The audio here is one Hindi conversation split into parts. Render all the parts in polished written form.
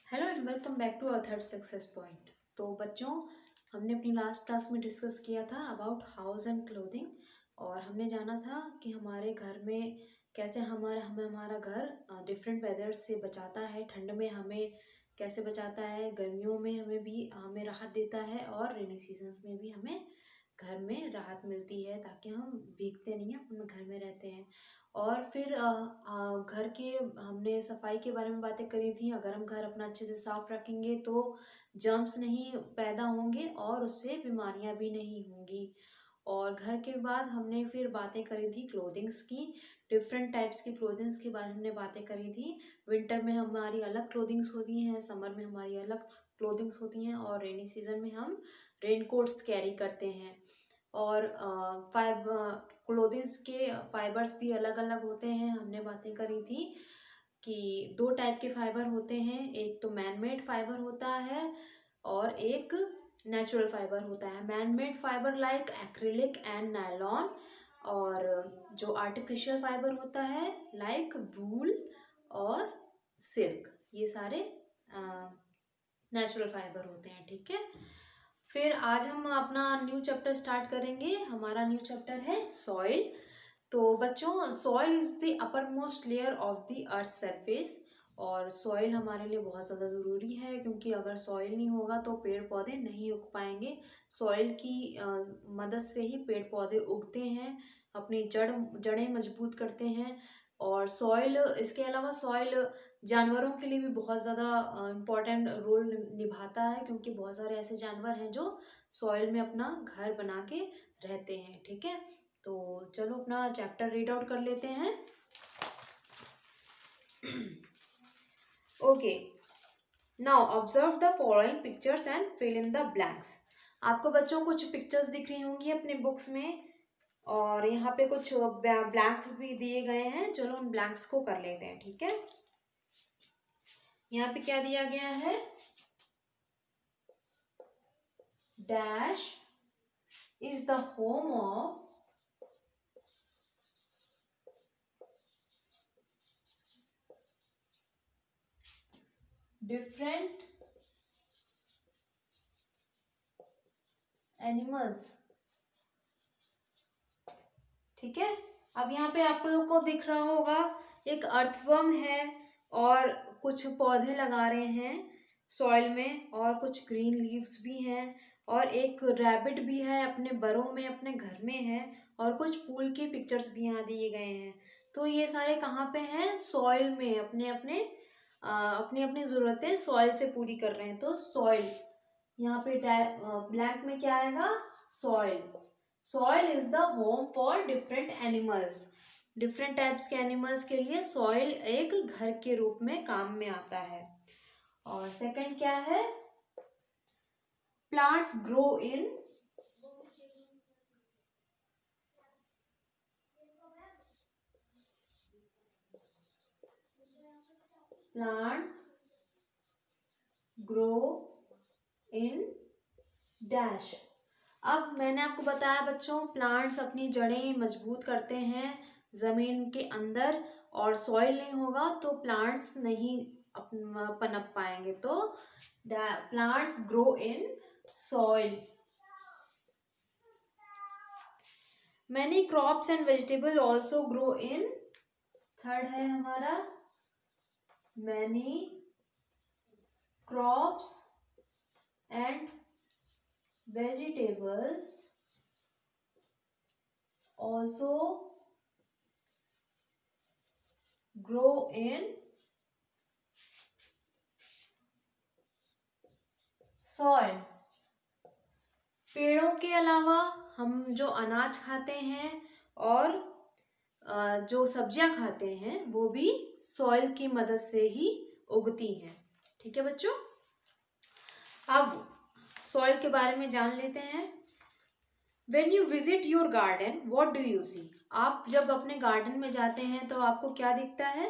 Hello and welcome back to our third success point. तो बच्चों, हमने अपनी लास्ट क्लास में डिस्कस किया था अबाउट हाउस एंड क्लोथिंग और हमने जाना था कि हमारे घर में कैसे हमें हमारा घर डिफरेंट वेदर से बचाता है। ठंड में हमें कैसे बचाता है, गर्मियों में हमें राहत देता है और रेनी सीजन्स में भी हमें घर में राहत मिलती है ताकि हम भीगते नहीं हैं, अपने घर में रहते हैं। और फिर घर के हमने सफाई के बारे में बातें करी थी। अगर हम घर अपना अच्छे से साफ रखेंगे तो जर्म्स नहीं पैदा होंगे और उससे बीमारियां भी नहीं होंगी। और घर के बाद हमने फिर बातें करी थी क्लोथिंग्स की, डिफरेंट टाइप्स की क्लोथिंग्स के बारे में हमने बातें करी थी। विंटर में हमारी अलग क्लोथिंग्स होती हैं, समर में हमारी अलग क्लोथिंग्स होती हैं और रेनी सीजन में हम रेन कोट्स कैरी करते हैं। और क्लोथिंग्स के फाइबर्स भी अलग अलग होते हैं। हमने बातें करी थी कि दो टाइप के फाइबर होते हैं, एक तो मैन मेड फाइबर होता है और एक नेचुरल फाइबर होता है। Man made fibre like acrylic and nylon, और जो आर्टिफिशियल फाइबर होता है लाइक वूल और सिल्क, ये सारे नेचुरल फाइबर होते हैं। ठीक है, फिर आज हम अपना न्यू चैप्टर स्टार्ट करेंगे। हमारा न्यू चैप्टर है सॉइल। तो बच्चों, soil is the upper most layer of the earth surface और सॉइल हमारे लिए बहुत ज़्यादा ज़रूरी है क्योंकि अगर सॉइल नहीं होगा तो पेड़ पौधे नहीं उग पाएंगे। सॉइल की मदद से ही पेड़ पौधे उगते हैं, अपनी जड़ें मजबूत करते हैं। और सॉइल, इसके अलावा सॉइल जानवरों के लिए भी बहुत ज़्यादा इम्पोर्टेंट रोल निभाता है क्योंकि बहुत सारे ऐसे जानवर हैं जो सॉइल में अपना घर बना के रहते हैं। ठीक है, तो चलो अपना चैप्टर रीड आउट कर लेते हैं। Okay, now observe the following pictures and fill in the blanks. आपको बच्चों कुछ पिक्चर्स दिख रही होंगी अपने बुक्स में और यहाँ पे कुछ ब्लैंक्स भी दिए गए हैं। चलो उन ब्लैंक्स को कर लेते हैं। ठीक है, यहाँ पे क्या दिया गया है, dash is the home of different animals. ठीक है, अब यहाँ पे आप लोगों को दिख रहा होगा एक अर्थवर्म है और कुछ पौधे लगा रहे हैं सॉइल में और कुछ ग्रीन लीव्स भी हैं और एक रैबिट भी है अपने बरों में, अपने घर में है और कुछ फूल के पिक्चर्स भी यहाँ दिए गए हैं। तो ये सारे कहाँ पे हैं, सॉइल में, अपने अपनी ज़रूरतें सॉइल से पूरी कर रहे हैं। तो सॉइल यहाँ पे ब्लैंक में क्या आएगा, soil. Soil is the home for different animals. Different types के एनिमल्स के लिए सॉइल एक घर के रूप में काम में आता है। और सेकंड क्या है, प्लांट्स ग्रो इन डैश। अब मैंने आपको बताया बच्चों, प्लांट्स अपनी जड़ें मजबूत करते हैं जमीन के अंदर और सॉइल नहीं होगा तो प्लांट्स नहीं पनप पाएंगे। तो plants grow in soil. Many crops and vegetable also grow in, third है हमारा, many crops and vegetables also grow in soil। पेड़ों के अलावा हम जो अनाज खाते हैं और जो सब्जियां खाते हैं वो भी सॉइल की मदद से ही उगती हैं। ठीक है बच्चों, अब सॉइल के बारे में जान लेते हैं। When you visit your garden, what do you see? आप जब अपने गार्डन में जाते हैं तो आपको क्या दिखता है,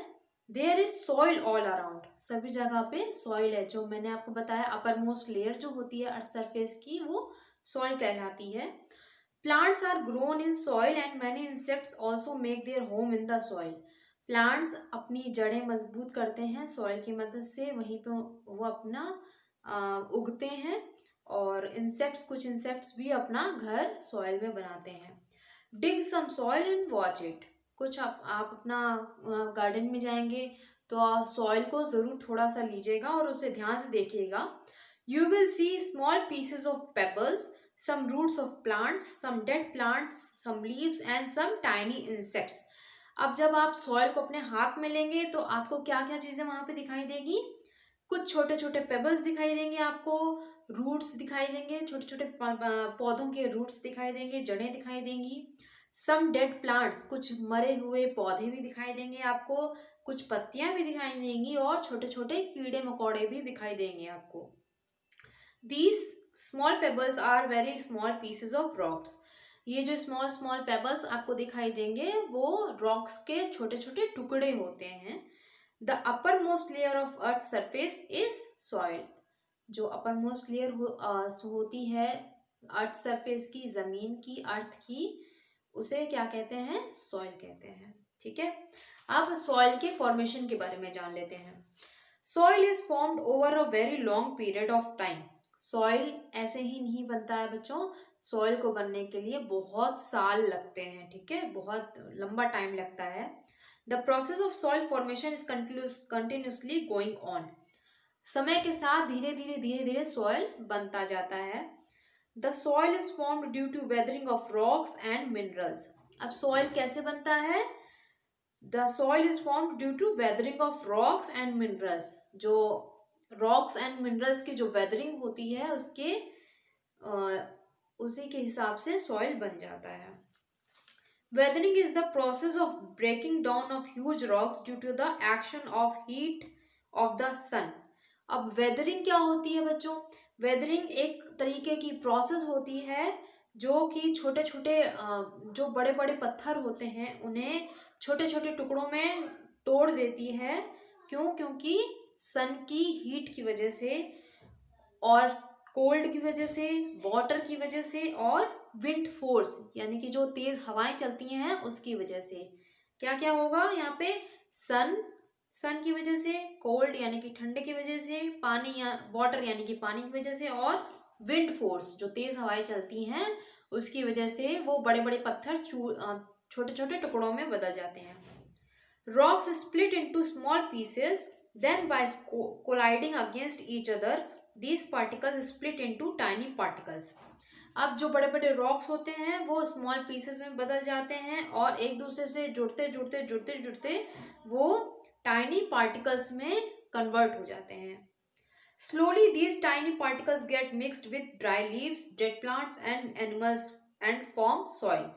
There is soil all around। सभी जगह पे सॉइल है। जो मैंने आपको बताया अपर मोस्ट लेयर जो होती है अर्थ सरफेस की, वो सॉइल कहलाती है। Plants are grown in soil and many insects also make their home in the soil। Plants अपनी जड़ें मजबूत करते हैं सॉइल की मदद से, वहीं पे वो अपना उगते हैं। और कुछ इंसेक्ट्स भी अपना घर सॉइल में बनाते हैं। डिग सम सॉइल एंड वॉच इट। कुछ आप अपना गार्डन में जाएंगे तो सॉइल को ज़रूर थोड़ा सा लीजिएगा और उसे ध्यान से देखिएगा। You will see small pieces of pebbles, some roots of plants, some dead plants, some leaves and some tiny insects। अब जब आप सॉइल को अपने हाथ में लेंगे तो आपको क्या क्या चीज़ें वहाँ पे दिखाई देगी? कुछ छोटे छोटे पेबल्स दिखाई देंगे आपको, रूट्स दिखाई देंगे, छोटे छोटे पौधों के रूट्स दिखाई देंगे, जड़ें दिखाई देंगी। सम डेड प्लांट्स, कुछ मरे हुए पौधे भी दिखाई देंगे आपको, कुछ पत्तियां भी दिखाई देंगी और छोटे छोटे कीड़े मकोड़े भी दिखाई देंगे आपको। These small pebbles are very small pieces of rocks। ये जो स्मॉल स्मॉल पेबल्स आपको दिखाई देंगे वो रॉक्स के छोटे छोटे टुकड़े होते हैं। The upper most layer of earth surface is soil. जो अपर मोस्ट लेयर होती है अर्थ सरफेस की, जमीन की, अर्थ की, उसे क्या कहते हैं? सॉइल कहते हैं। ठीक है, अब सॉइल के फॉर्मेशन के बारे में जान लेते हैं। Soil is formed over a very long period of time. Soil ऐसे ही नहीं बनता है बच्चों, सॉइल को बनने के लिए बहुत साल लगते हैं। ठीक है, बहुत लंबा टाइम लगता है। The process of soil formation is continuously going on. समय के साथ धीरे धीरे धीरे धीरे सॉइल बनता जाता है। The soil is formed due to weathering of rocks and minerals. अब सॉइल कैसे बनता है? The soil is formed due to weathering of rocks and minerals. जो रॉक्स एंड मिनरल्स की जो वेदरिंग होती है उसी के हिसाब से सॉइल बन जाता है। Weathering is the process of breaking down of huge rocks due to the action of heat of the sun. अब वेदरिंग क्या होती है बच्चों? वेदरिंग एक तरीके की प्रोसेस होती है जो कि छोटे छोटे जो बड़े बड़े पत्थर होते हैं उन्हें छोटे छोटे टुकड़ों में तोड़ देती है। क्यों? क्योंकि सन की हीट की वजह से और कोल्ड की वजह से, वाटर की वजह से और विंड फोर्स यानी कि जो तेज हवाएं चलती हैं उसकी वजह से क्या क्या होगा यहाँ पे? सन की वजह से, कोल्ड यानी कि ठंडे की वजह से, पानी या वाटर यानी कि पानी की वजह से, और विंड फोर्स जो तेज हवाएं चलती हैं उसकी वजह से वो बड़े बड़े पत्थर छोटे छोटे टुकड़ों में बदल जाते हैं। Rocks split into small pieces, then by colliding against each other these particles split into tiny particles। अब जो बड़े बड़े रॉक्स होते हैं वो स्मॉल पीसेस में बदल जाते हैं और एक दूसरे से जुड़ते जुड़ते जुड़ते जुड़ते वो टाइनी पार्टिकल्स में कन्वर्ट हो जाते हैं। Slowly these tiny particles get mixed with dry leaves, dead plants and animals and form soil।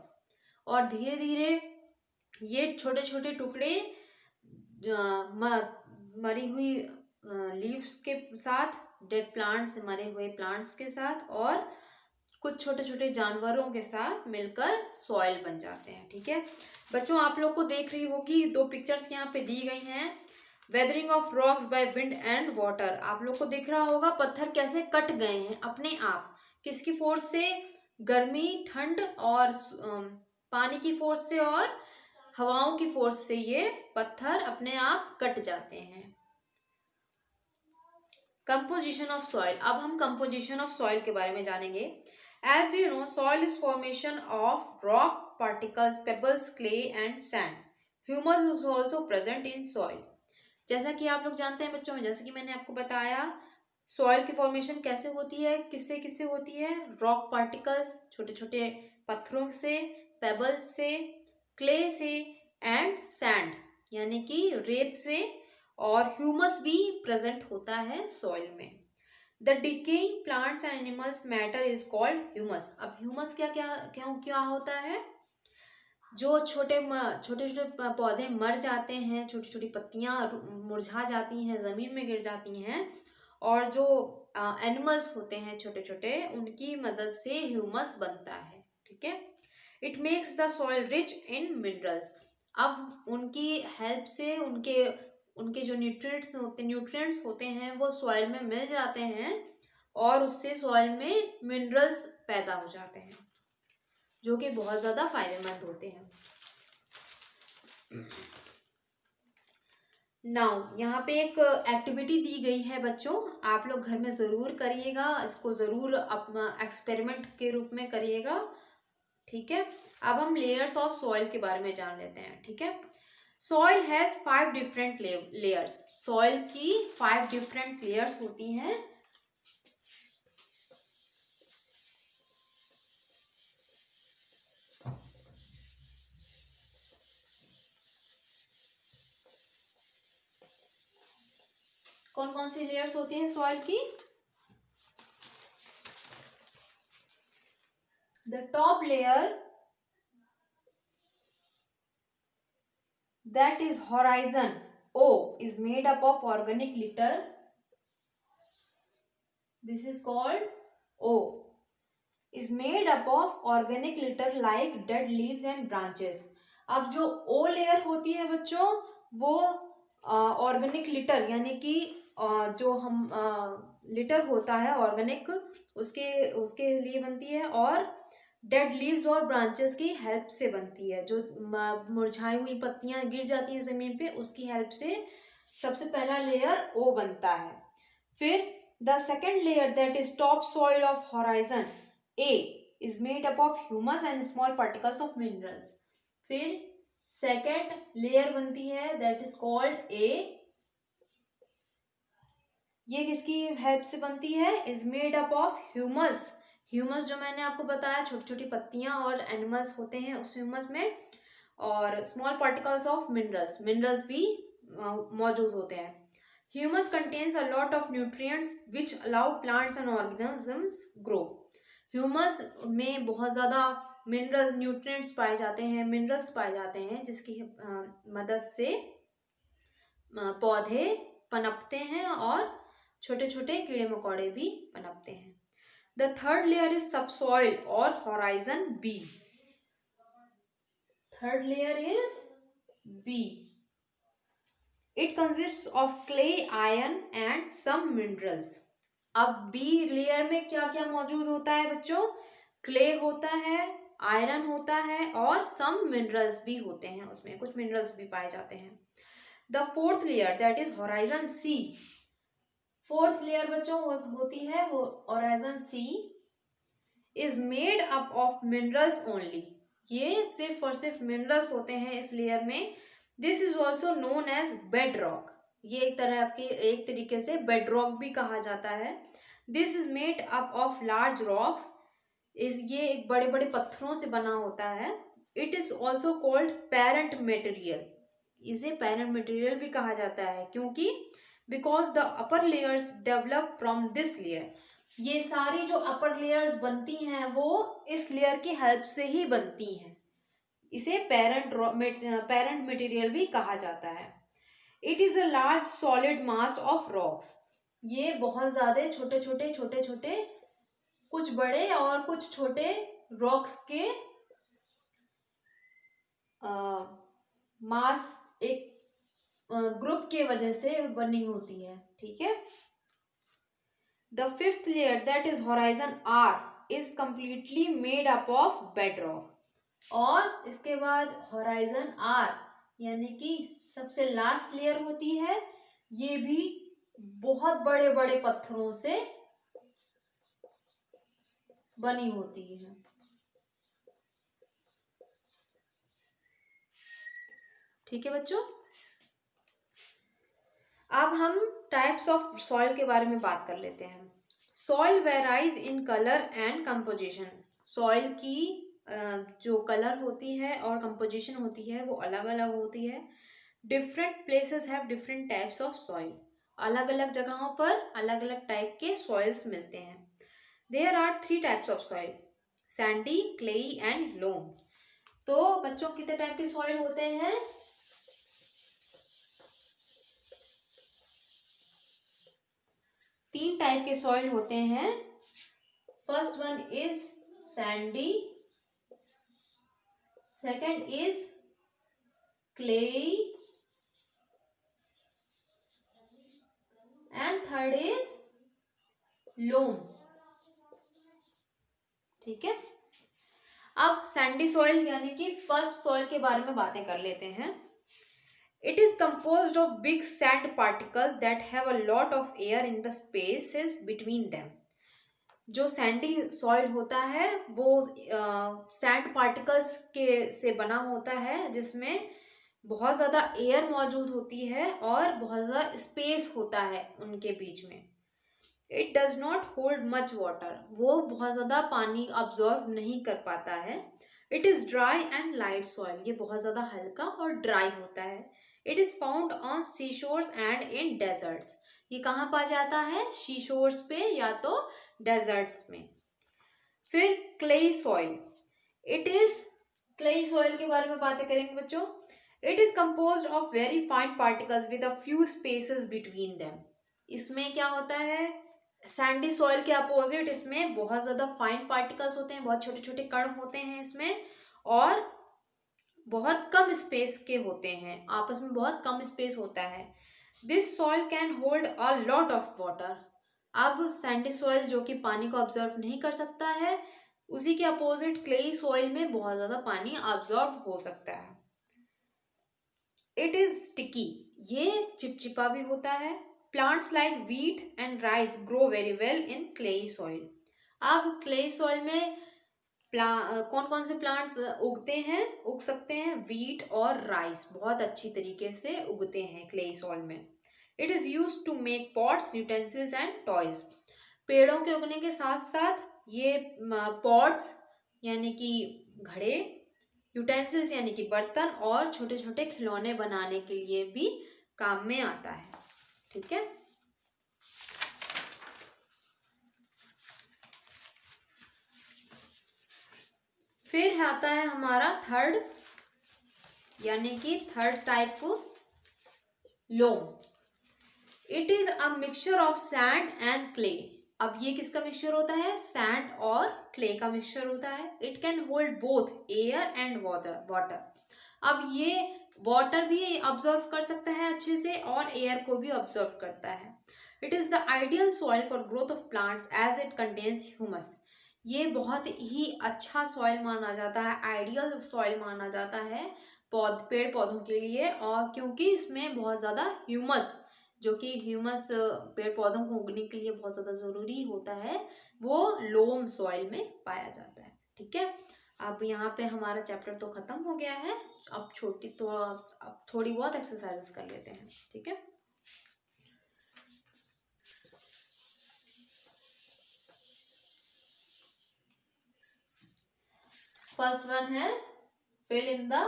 और धीरे धीरे ये छोटे छोटे टुकड़े मरी हुई लीव्स के साथ, डेड प्लांट्स, मरे हुए प्लांट्स के साथ और कुछ छोटे छोटे जानवरों के साथ मिलकर सॉइल बन जाते हैं। ठीक है बच्चों, आप लोग को देख रही होगी दो पिक्चर्स यहाँ पे दी गई हैं। Weathering of rocks by wind and water. आप लोग को दिख रहा होगा पत्थर कैसे कट गए हैं अपने आप, किसकी फोर्स से? गर्मी, ठंड और पानी की फोर्स से और हवाओं की फोर्स से ये पत्थर अपने आप कट जाते हैं। Composition of soil. अब हम कंपोजिशन ऑफ सॉइल के बारे में जानेंगे। As you know soil is formation of rock particles, pebbles, clay and sand. Humus is also present in soil. जैसा कि आप लोग जानते हैं बच्चों, जैसे कि मैंने आपको बताया सॉइल की फॉर्मेशन कैसे होती है, किससे किससे होती है? रॉक पार्टिकल्स छोटे छोटे पत्थरों से, पेबल्स से, क्ले से एंड सैंड यानी कि रेत से, और ह्यूमस भी प्रेजेंट होता है सॉइल में। The decaying plants and animals matter is called humus. अब ह्यूमस क्या क्या क्यों क्या होता है? जो छोटे छोटे पौधे मर जाते हैं, छोटी छोटी पत्तियां मुरझा जाती हैं, जमीन में गिर जाती हैं, और जो एनिमल्स होते हैं छोटे छोटे, उनकी मदद से ह्यूमस बनता है। ठीक है, it makes the soil rich in minerals. अब उनकी हेल्प से उनके जो न्यूट्रिएंट्स होते हैं वो सॉइल में मिल जाते हैं और उससे सॉइल में मिनरल्स पैदा हो जाते हैं जो कि बहुत ज़्यादा फायदेमंद होते हैं। नाउ यहाँ पे एक एक्टिविटी दी गई है बच्चों, आप लोग घर में ज़रूर करिएगा, इसको ज़रूर अपना एक्सपेरिमेंट के रूप में करिएगा, ठीक है। अब हम लेयर्स ऑफ सॉइल के बारे में जान लेते हैं, ठीक है। Soil has 5 different layers, soil की 5 डिफरेंट लेयर्स होती हैं। कौन कौन सी लेयर्स होती हैं सॉइल की? The top layer that is horizon O is made up of organic litter. This is called O. Is made up of organic litter like dead leaves and branches. अब जो O लेयर होती है बच्चों, वो ऑर्गेनिक लिटर यानी कि जो हम लिटर होता है ऑर्गेनिक, उसके लिए बनती है, और डेड लीव्स और ब्रांचेस की हेल्प से बनती है। जो मुरझाई हुई पत्तियां गिर जाती हैं ज़मीन पे, उसकी हेल्प से सबसे पहला लेयर ओ बनता है। फिर the second layer that is top soil of horizon A is made up of humus and small particles of minerals. फिर सेकेंड लेयर बनती है दैट इज कॉल्ड ए, ये किसकी हेल्प से बनती है? Is made up of humus. Humus जो मैंने आपको बताया, छोटी छोटी पत्तियां और एनिमल्स होते हैं उस ह्यूमस में, और small particles of minerals, minerals भी मौजूद होते हैं। Humus contains a lot of nutrients which allow plants and organisms grow. Humus में बहुत ज़्यादा मिनरल्स, न्यूट्रिएंट्स पाए जाते हैं, मिनरल्स पाए जाते हैं, जिसकी मदद से पौधे पनपते हैं और छोटे छोटे कीड़े मकोड़े भी पनपते हैं। The third layer is subsoil और horizon B. Third layer is B. It consists of clay, iron and some minerals. अब बी लेयर में क्या क्या मौजूद होता है बच्चों? क्ले होता है, आयरन होता है, और सम मिनरल्स भी होते हैं, उसमें कुछ मिनरल्स भी पाए जाते हैं। The fourth layer that is horizon C. Fourth layer बच्चों होती है horizon C, is made up of minerals only. ये सिर्फ और सिर्फ मिनरल्स होते हैं इस लेयर में। This is also known as bed rock. ये एक तरीके से बेड रॉक भी कहा जाता है। This is made up of large rocks. ये एक बड़े बड़े पत्थरों से बना होता है। It is also called parent material. इसे पेरेंट मटेरियल भी कहा जाता है क्योंकि because the upper layers develop from this layer. ये सारी जो अपर लेयर्स बनती हैं वो इस लेयर की हेल्प से ही बनती हैं। इसे पेरेंट मटेरियल भी कहा जाता है। It is a large solid mass of rocks. ये बहुत ज्यादा छोटे छोटे कुछ बड़े और कुछ छोटे रॉक्स के मास एक ग्रुप के वजह से बनी होती है, ठीक है। The fifth layer that is horizon R is completely made up of bedrock. और इसके बाद होराइजन आर यानी कि सबसे लास्ट लेयर होती है, ये भी बहुत बड़े बड़े पत्थरों से बनी होती है। ठीक है बच्चों, अब हम टाइप्स ऑफ सॉइल के बारे में बात कर लेते हैं। Soil varies in colour and composition. Soil की जो कलर होती है और कंपोजिशन होती है वो अलग अलग होती है। Different places have different types of soil. अलग अलग जगहों पर अलग अलग टाइप के सॉइल्स मिलते हैं। There are 3 types of soil, sandy, clayey and loam. तो बच्चों कितने टाइप के सॉइल होते हैं? 3 टाइप के सॉइल होते हैं। First one is sandy, second is clayey and third is loam. ठीक है, अब सैंडी सॉइल यानी कि फर्स्ट सॉइल के बारे में बातें कर लेते हैं। It is composed of big sand particles that have a lot of air in the spaces between them. जो सैंडी सॉइल होता है वो सैंड पार्टिकल्स के से बना होता है, जिसमें बहुत ज़्यादा एयर मौजूद होती है और बहुत ज़्यादा स्पेस होता है उनके बीच में. It does not hold much water, वो बहुत ज़्यादा पानी अब्जॉर्व नहीं कर पाता है. It is dry and light soil, ये बहुत ज़्यादा हल्का और ड्राई होता है. It is found on sea shores and in deserts, ये कहाँ पा जाता है? सी शोर्स पे या तो डेजर्ट्स में. फिर clayey soil, it is clayey soil के बारे में बातें करेंगे बच्चों. It is composed of very fine particles with a few spaces between them. इसमें क्या होता है? सैंडी सॉइल के अपोजिट इसमें बहुत ज़्यादा फाइन पार्टिकल्स होते हैं, बहुत छोटे छोटे कण होते हैं इसमें, और बहुत कम स्पेस के होते हैं, आपस में बहुत कम स्पेस होता है. This soil can hold a lot of water. अब सैंडी सॉइल जो कि पानी को ऑब्जर्व नहीं कर सकता है, उसी के अपोजिट क्लेई सॉइल में बहुत ज़्यादा पानी ऑब्जर्व हो सकता है. इट इज़ स्टिकी, ये चिपचिपा भी होता है. Plants like wheat and rice grow very well in clayey soil. अब क्लेई सॉइल में कौन कौन से प्लांट्स उग सकते हैं? व्हीट और राइस बहुत अच्छी तरीके से उगते हैं क्लेई सॉइल में. It is use to make pots, utensils and toys. पेड़ों के उगने के साथ साथ ये पॉट्स यानी कि घड़े, यूटेंसिल्स यानी कि बर्तन, और छोटे छोटे खिलौने बनाने के लिए भी काम में आता है. ठीक है. फिर आता है हमारा थर्ड यानी कि third type loam. It is a mixture of sand and clay. अब ये किसका मिक्सचर होता है? सैंड और क्ले का मिक्सचर होता है. It can hold both air and water. अब ये वाटर भी ऑब्जर्व कर सकता है अच्छे से और एयर को भी ऑब्जर्व करता है. It is the ideal soil for growth of plants as it contains humus. ये बहुत ही अच्छा सॉइल माना जाता है, आइडियल सॉइल माना जाता है पेड़ पौधों के लिए, और क्योंकि इसमें बहुत ज़्यादा ह्यूमस, जो कि ह्यूमस पेड़ पौधों को उगने के लिए बहुत ज़्यादा ज़रूरी होता है, वो लोम सॉइल में पाया जाता है. ठीक है. अब यहाँ पे हमारा चैप्टर तो ख़त्म हो गया है. अब थोड़ी बहुत एक्सरसाइजेस कर लेते हैं. ठीक है. फर्स्ट वन है fill in the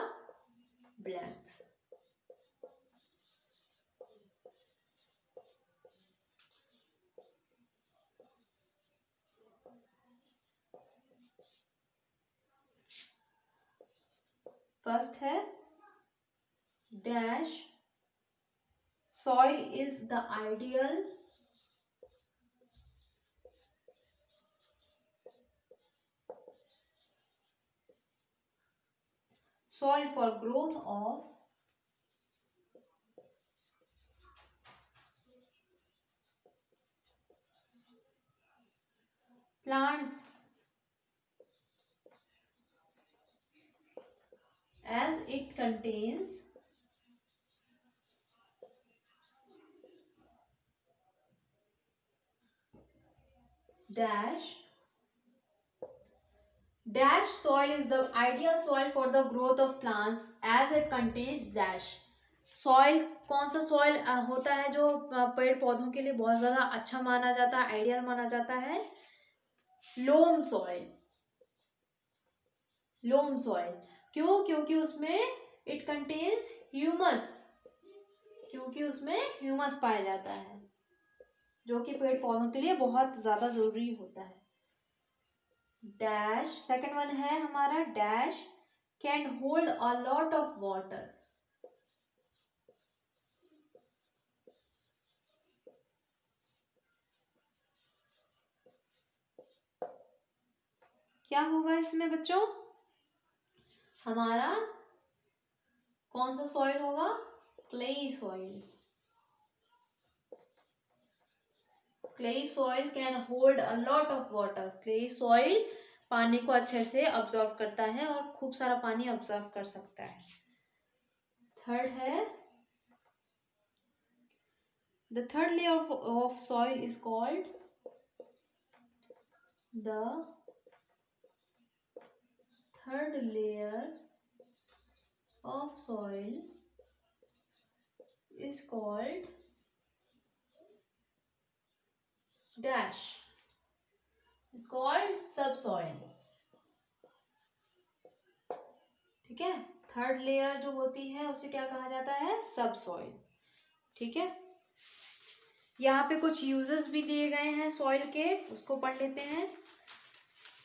blanks. First है dash soil is the ideal soil for growth of plants as it contains dash soil is the ideal soil for the growth of plants as it contains dash. Soil कौन सा सॉइल होता है जो पेड़ पौधों के लिए बहुत ज़्यादा अच्छा माना जाता है, आइडियल माना जाता है? लोम सॉइल. लोम सॉइल क्यों? क्योंकि उसमें इट कंटेन्स ह्यूमस, क्योंकि उसमें ह्यूमस पाया जाता है जो कि पेड़ पौधों के लिए बहुत ज़्यादा ज़रूरी होता है. डैश सेकंड वन है हमारा dash can hold a lot of water. क्या होगा इसमें बच्चों? हमारा कौन सा सॉइल होगा? Clayey soil. Clayey soil can hold a lot of water. Clayey soil पानी को अच्छे से ऑब्जर्व करता है और खूब सारा पानी ऑब्जर्व कर सकता है. थर्ड है The third layer of soil is called the third layer of soil is called dash, is called subsoil. ठीक है, थर्ड लेयर जो होती है उसे क्या कहा जाता है? सबसॉइल. ठीक है, यहाँ पे कुछ यूजेस भी दिए गए हैं सॉइल के, उसको पढ़ लेते हैं.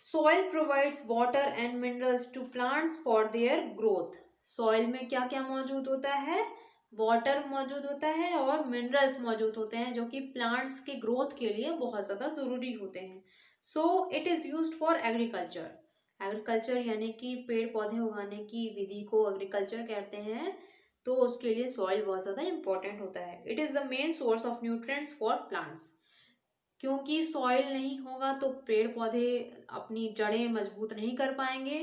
Soil provides water and minerals to plants for their growth. Soil में क्या क्या मौजूद होता है? वाटर मौजूद होता है और मिनरल्स मौजूद होते हैं जो कि प्लांट्स के ग्रोथ के लिए बहुत ज़्यादा ज़रूरी होते हैं. So it is used for agriculture. Agriculture यानी कि पेड़ पौधे उगाने की विधि को एग्रीकल्चर कहते हैं. तो उसके लिए सॉइल बहुत ज़्यादा इंपॉर्टेंट होता है. It is the main source of nutrients for plants. क्योंकि सॉइल नहीं होगा तो पेड़ पौधे अपनी जड़ें मजबूत नहीं कर पाएंगे,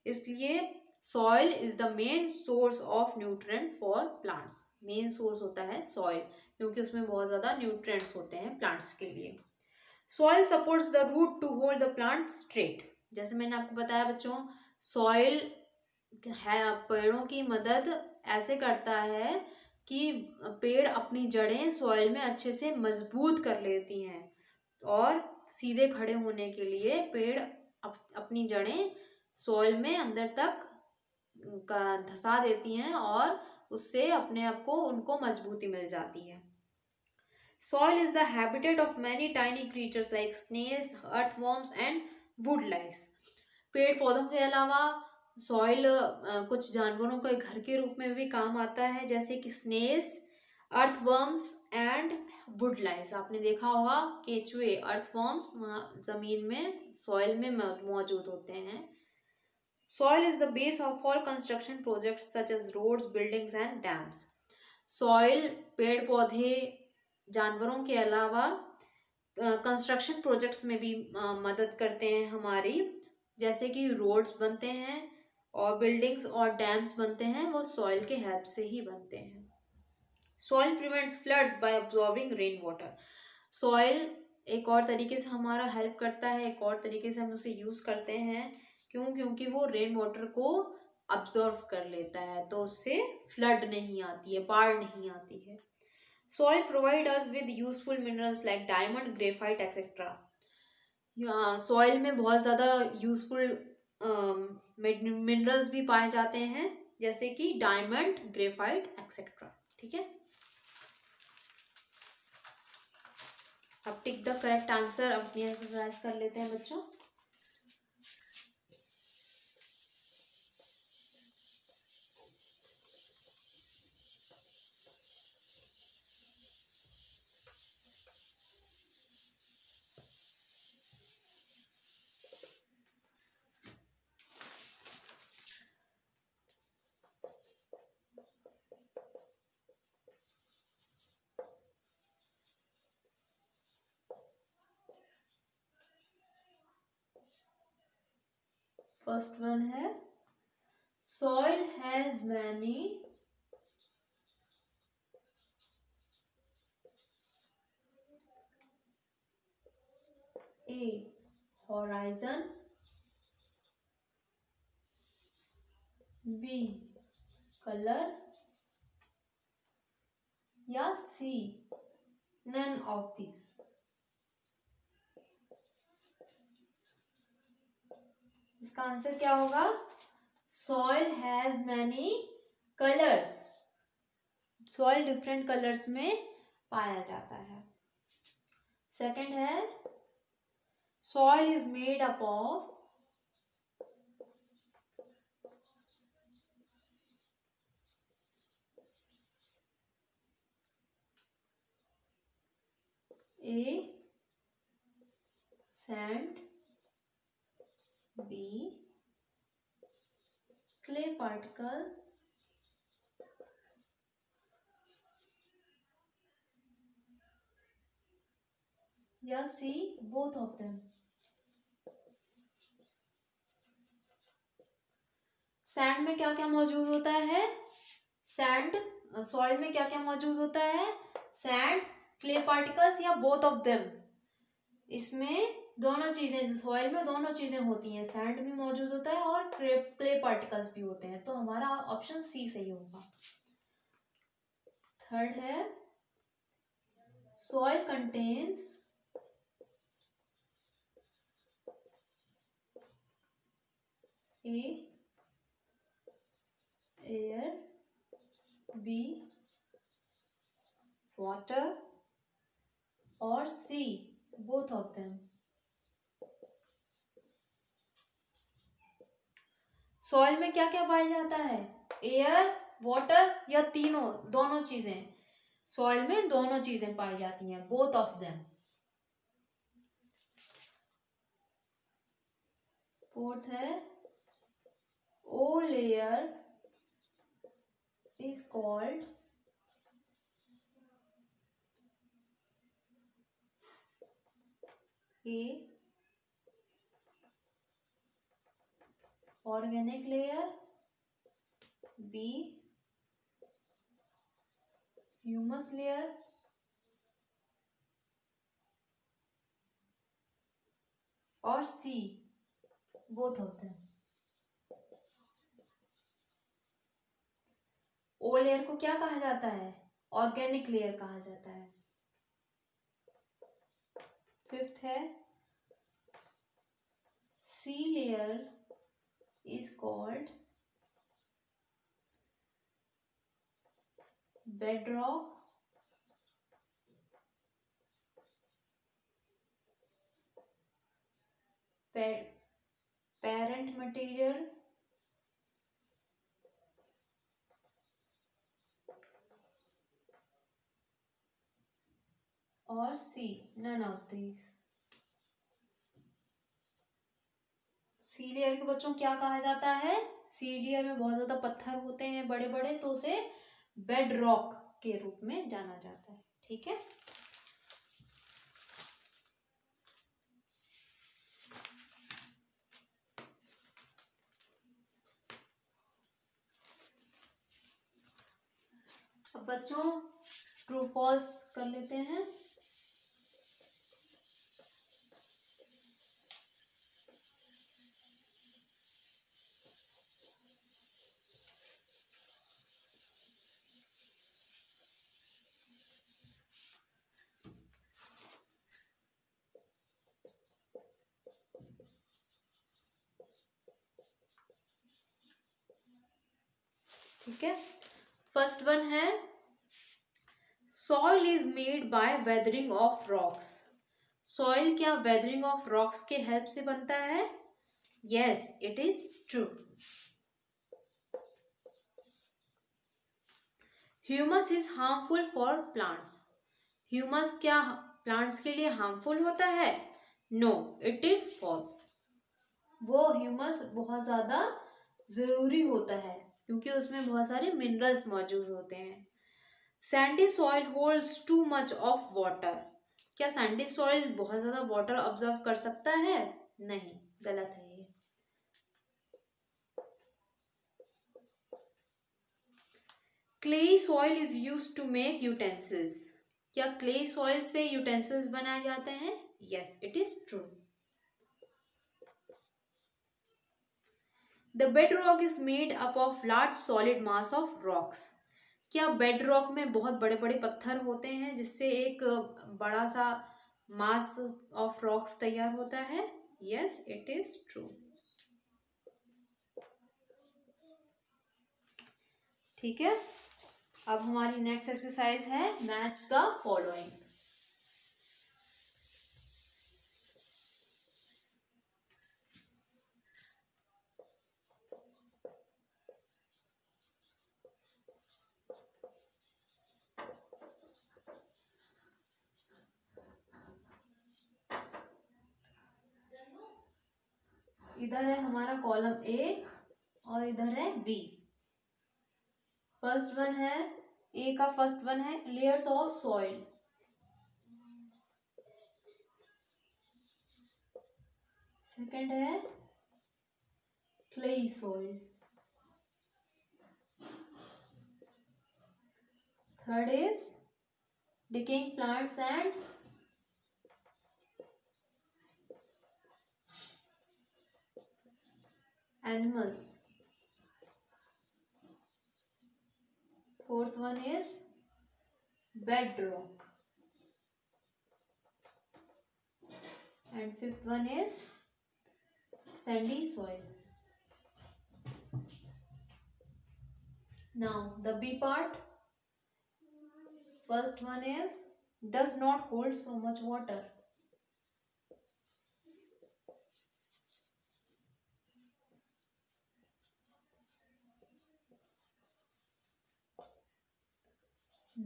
इसलिए soil is the main source of nutrients for plants. Main source होता है सॉइल, क्योंकि उसमें बहुत ज़्यादा न्यूट्रिएंट्स होते हैं प्लांट्स के लिए. Soil supports the root to hold the plant straight. जैसे मैंने आपको बताया बच्चों, सॉइल है पेड़ों की मदद ऐसे करता है कि पेड़ अपनी जड़ें सॉइल में अच्छे से मजबूत कर लेती हैं और सीधे खड़े होने के लिए पेड़ अपनी जड़ें सॉइल में अंदर तक का धंसा देती हैं और उससे अपने आप को उनको मजबूती मिल जाती है. Soil is the habitat of many tiny creatures like snails, earthworms and woodlice. पेड़ पौधों के अलावा सॉइल कुछ जानवरों के घर के रूप में भी काम आता है, जैसे कि स्नेल्स, अर्थवर्म्स एंड वुडलाइस. आपने देखा होगा केचुए, अर्थवर्म्स जमीन में सॉइल में मौजूद होते हैं. Soil is the base of all construction projects such as roads, buildings and dams. Soil पेड़ पौधे जानवरों के अलावा कंस्ट्रक्शन प्रोजेक्ट्स में भी मदद करते हैं हमारी, जैसे कि रोड्स बनते हैं और बिल्डिंग्स और डैम्स बनते हैं, वो सॉइल के हेल्प से ही बनते हैं. Soil prevents floods by absorbing rain water. Soil एक और तरीके से हमारा हेल्प करता है, एक और तरीके से हम उसे यूज़ करते हैं. क्योंकि वो रेन वाटर को अब्जॉर्व कर लेता है, तो उससे फ्लड नहीं आती है, बाढ़ नहीं आती है. Soil provide us with useful minerals like diamond, graphite, etc. Soil में बहुत ज़्यादा यूजफुल मिनरल्स भी पाए जाते हैं, जैसे कि डायमंड, ग्रेफाइट एक्सेट्रा. ठीक है, अब टिक द करेक्ट आंसर अपनी एक्सरसाइज कर लेते हैं बच्चों. फर्स्ट वन है, soil has many A horizon, B colour या सी none of these. इसका आंसर क्या होगा? Soil has many colours. Soil different colours में पाया जाता है. सेकंड है, soil is made up of A sand, B clay particles, या C both of them. Sand में क्या क्या मौजूद होता है? सॉइल में क्या क्या मौजूद होता है? सैंड, क्ले पार्टिकल्स या बोथ ऑफ देम? इसमें दोनों चीजें, सॉइल में दोनों चीजें होती हैं, सैंड भी मौजूद होता है और क्ले पार्टिकल्स भी होते हैं, तो हमारा ऑप्शन सी सही होगा। थर्ड है सॉइल कंटेन्स ए एयर, बी वाटर और C both of them. Soil में क्या क्या पाया जाता है? एयर, वाटर या तीनों, दोनों चीजें? सॉइल में दोनों चीजें पाई जाती हैं, बोथ ऑफ देम। फोर्थ है O layer is called a organic layer, B humus layer और C both of them. O layer को क्या कहा जाता है? ऑर्गेनिक लेयर कहा जाता है। फिफ्थ है C layer is called bedrock, parent material और C none of these. C layer के बच्चों क्या कहा जाता है? सी लेयर में बहुत ज्यादा पत्थर होते हैं बड़े बड़े, तो उसे बेड रॉक के रूप में जाना जाता है। ठीक है, अब बच्चों ट्रू फॉल्स कर लेते हैं। ठीक है, फर्स्ट वन है soil is made by weathering of rocks. Soil क्या वेदरिंग ऑफ रॉक्स के हेल्प से बनता है? Yes, it is true. Humus is harmful for plants. Humus क्या प्लांट्स के लिए हार्मफुल होता है? No, it is false. वो ह्यूमस बहुत ज्यादा जरूरी होता है क्योंकि उसमें बहुत सारे मिनरल्स मौजूद होते हैं। Sandy soil holds too much of water. क्या सैंडी सॉइल बहुत ज्यादा वाटर ऑब्जर्व कर सकता है? नहीं, गलत है ये। Clayey soil is used to make utensils. क्या क्लेई सॉइल से यूटेंसिल्स बनाए जाते हैं? Yes, it is true. The bedrock is made up of large solid mass of rocks. क्या bedrock में बहुत बड़े बड़े पत्थर होते हैं जिससे एक बड़ा सा मास ऑफ रॉक्स तैयार होता है? Yes, it is true. ठीक है, अब हमारी नेक्स्ट एक्सरसाइज है मैच द फॉलोइंग। इधर है हमारा कॉलम ए और इधर है बी। फर्स्ट वन है ए का, फर्स्ट वन है लेयर्स ऑफ सॉइल। सेकंड है clayey soil. Third is decaying plants and animals. Fourth one is bedrock. And fifth one is sandy soil. Now the B part. First one is does not hold so much water.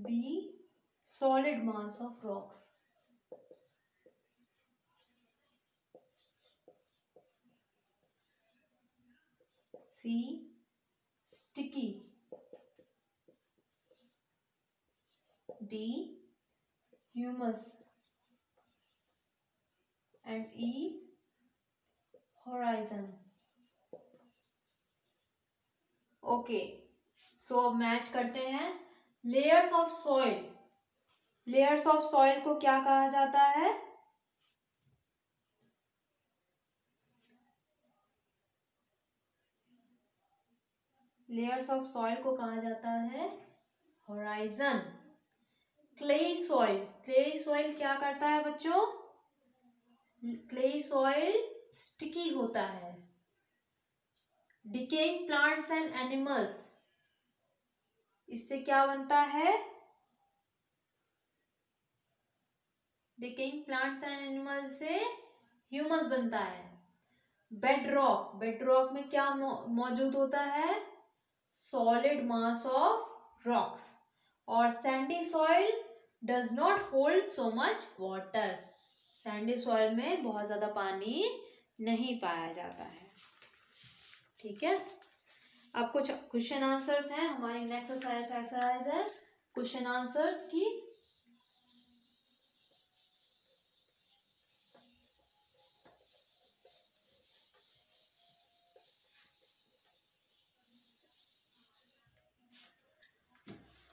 B, solid mass of rocks. C, sticky. D, humus. And E, horizon. Okay, so अब मैच करते हैं. Layers of soil. Layers of soil को क्या कहा जाता है? लेयर्स ऑफ सॉइल को कहा जाता है horizon. Clay soil. Clay soil क्या करता है बच्चों? क्ले सॉइल स्टिकी होता है. डिकेइंग प्लांट्स एंड एनिमल्स, इससे क्या बनता है? डिकेइंग प्लांट्स एंड एनिमल्स से ह्यूमस बनता है. बेडरॉक. बेडरॉक में क्या मौजूद होता है? Solid mass of rocks. और sandy soil does not hold so much water. Sandy soil में बहुत ज्यादा पानी नहीं पाया जाता है. ठीक है, अब कुछ क्वेश्चन आंसर्स हैं. हमारी नेक्स्ट एक्सरसाइज है क्वेश्चन आंसर्स की.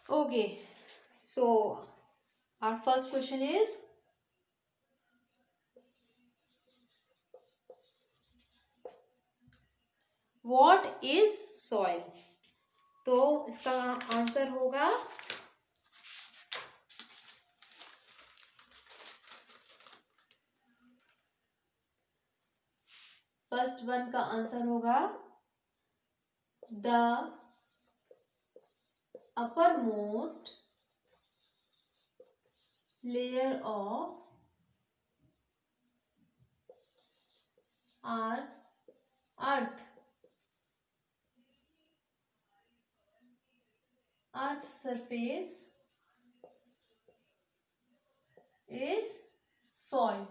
Okay, so our first question is what is soil. तो इसका आंसर होगा फर्स्ट वन का आंसर होगा the uppermost layer of our earth's surface is soil.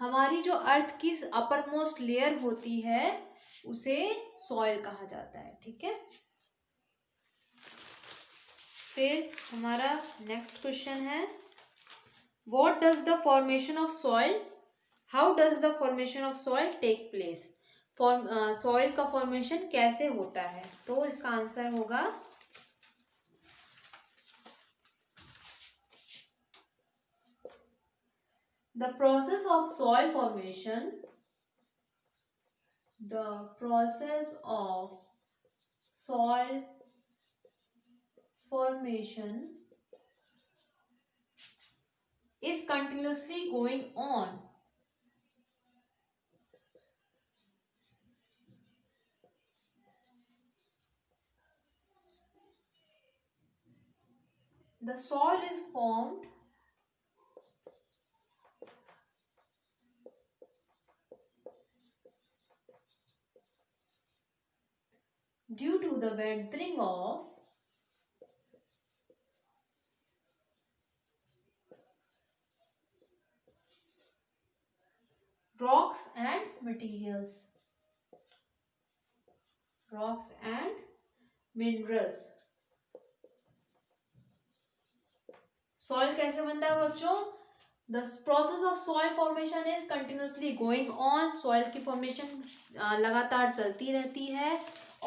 हमारी जो अर्थ की अपर मोस्ट लेयर होती है उसे सॉइल कहा जाता है. ठीक है, फिर हमारा नेक्स्ट क्वेश्चन है what does the formation of soil, how does the formation of soil take place. Soil का फॉर्मेशन कैसे होता है? तो इसका आंसर होगा the process of soil formation. The process of soil formation is continuously going on. The soil is formed due to the weathering of rocks and materials. Rocks and minerals. Soil कैसे बनता है बच्चों? The process of soil formation is continuously going on. Soil की formation लगातार चलती रहती है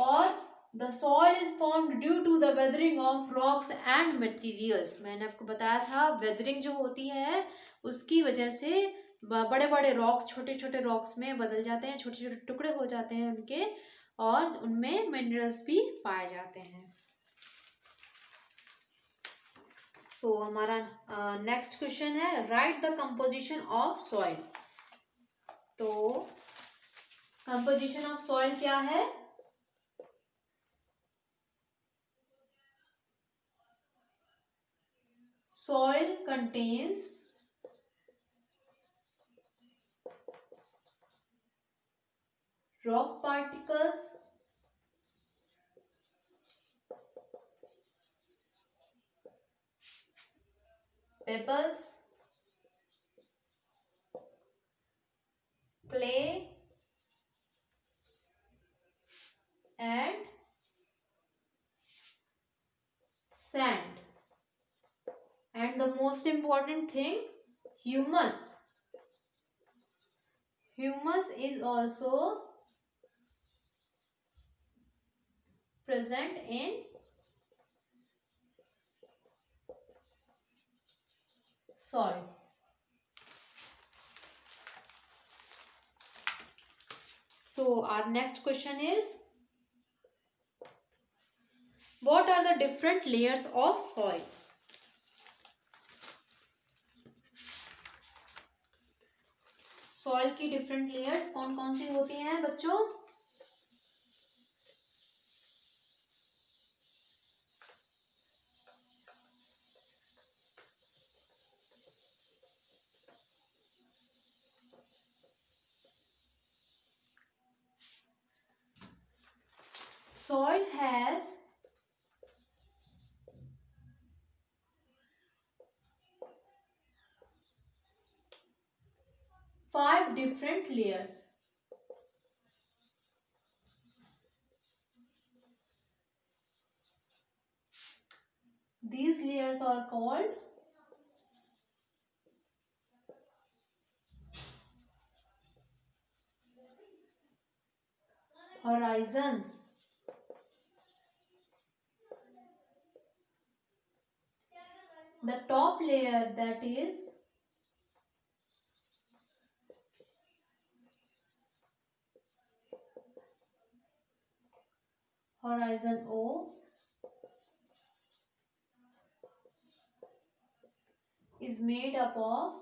और the soil is formed due to the weathering of rocks and materials. मैंने आपको बताया था वेदरिंग जो होती है उसकी वजह से बड़े बड़े रॉक्स छोटे छोटे रॉक्स में बदल जाते हैं, छोटे छोटे टुकड़े हो जाते हैं उनके, और उनमें मिनरल्स भी पाए जाते हैं। सो हमारा नेक्स्ट क्वेश्चन है right the composition of soil. तो कंपोजिशन ऑफ सॉइल क्या है? Soil contains rock particles, pebbles, clay, and sand. And the most important thing, humus. Humus is also present in soil. So our next question is, what are the different layers of soil? Soil की डिफरेंट लेयर्स कौन कौन सी होती हैं बच्चों? Soil has 5 different layers. These layers are called horizons. The top layer, that is horizon O, is made up of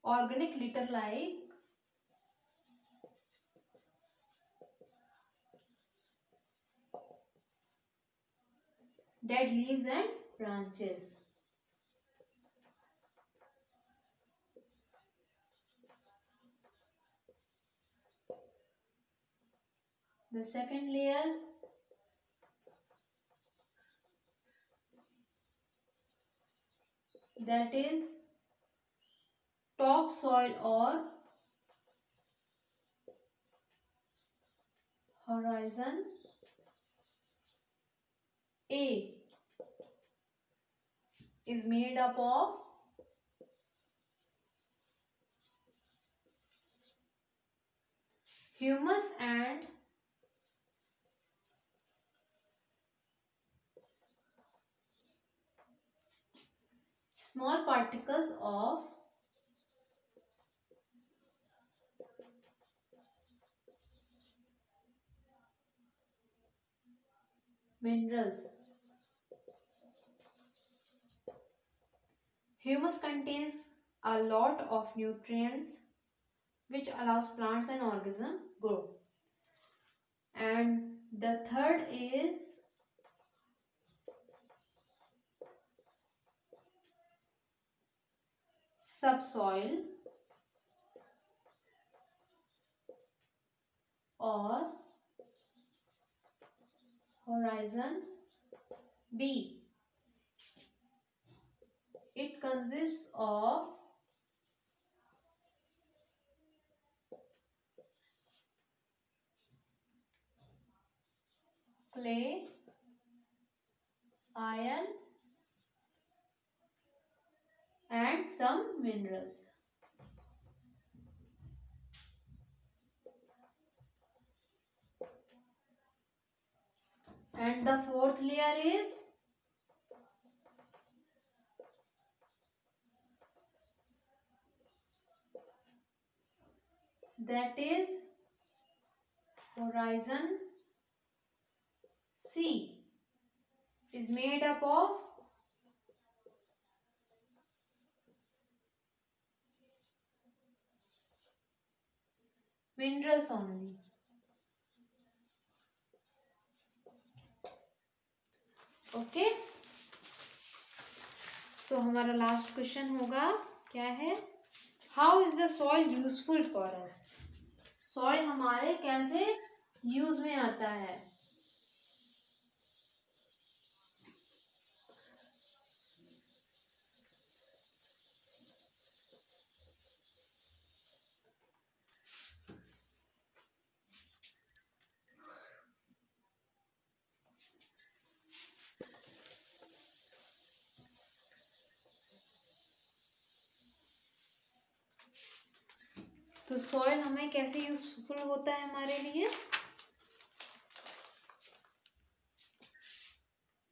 organic litter like dead leaves and branches. The second layer, that is topsoil or horizon A, is made up of humus and small particles of minerals. Humus contains a lot of nutrients which allows plants and organisms grow. And the third is subsoil or horizon B. It consists of clay, iron and some minerals. And the fourth layer is that is horizon C is made up of minerals only. Okay, so हमारा लास्ट क्वेश्चन होगा, क्या है, how is the soil useful for us. Soil हमारे कैसे यूज में आता है। तो सॉइल हमें कैसे यूजफुल होता है हमारे लिए।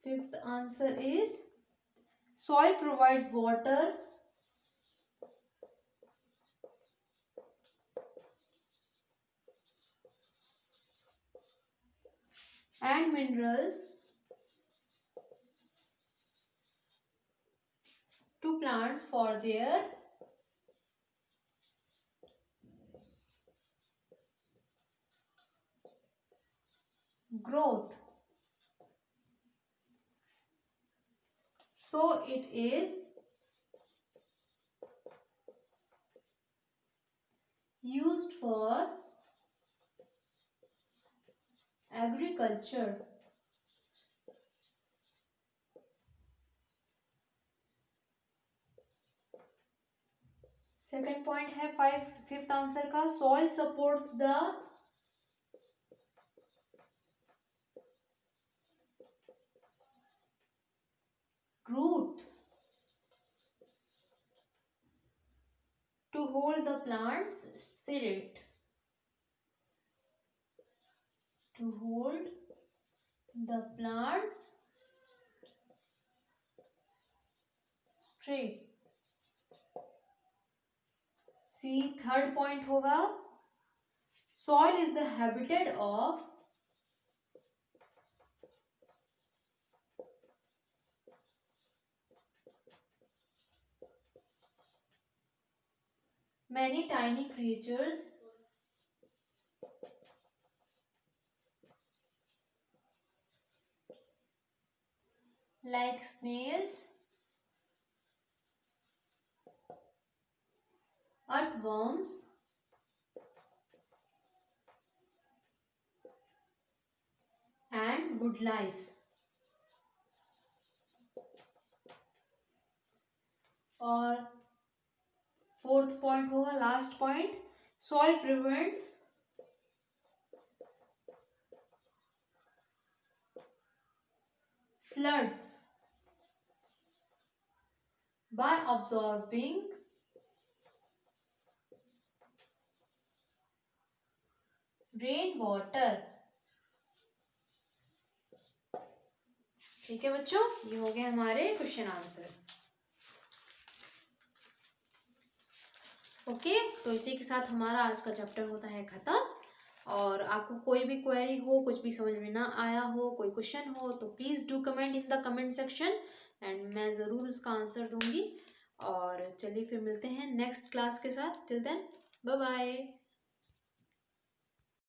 Fifth answer is soil provides water and minerals to plants for their growth. So it is used for agriculture. Second point है फिफ्थ आंसर का, soil supports the roots to hold the plant's spirit. To hold the plants straight. C third point होगा, soil is the habitat of many tiny creatures like snails, earthworms, and woodlice. और फोर्थ पॉइंट होगा, last point, soil prevents floods by absorbing rain water. ठीक है बच्चों, ये हो गए हमारे क्वेश्चन आंसर्स। ओके, तो इसी के साथ हमारा आज का चैप्टर होता है खत्म। और आपको कोई भी क्वेरी हो, कुछ भी समझ में ना आया हो, कोई क्वेश्चन हो, तो please do comment in the comment section and मैं ज़रूर उसका आंसर दूंगी। और चलिए फिर मिलते हैं नेक्स्ट क्लास के साथ। Till then bye bye.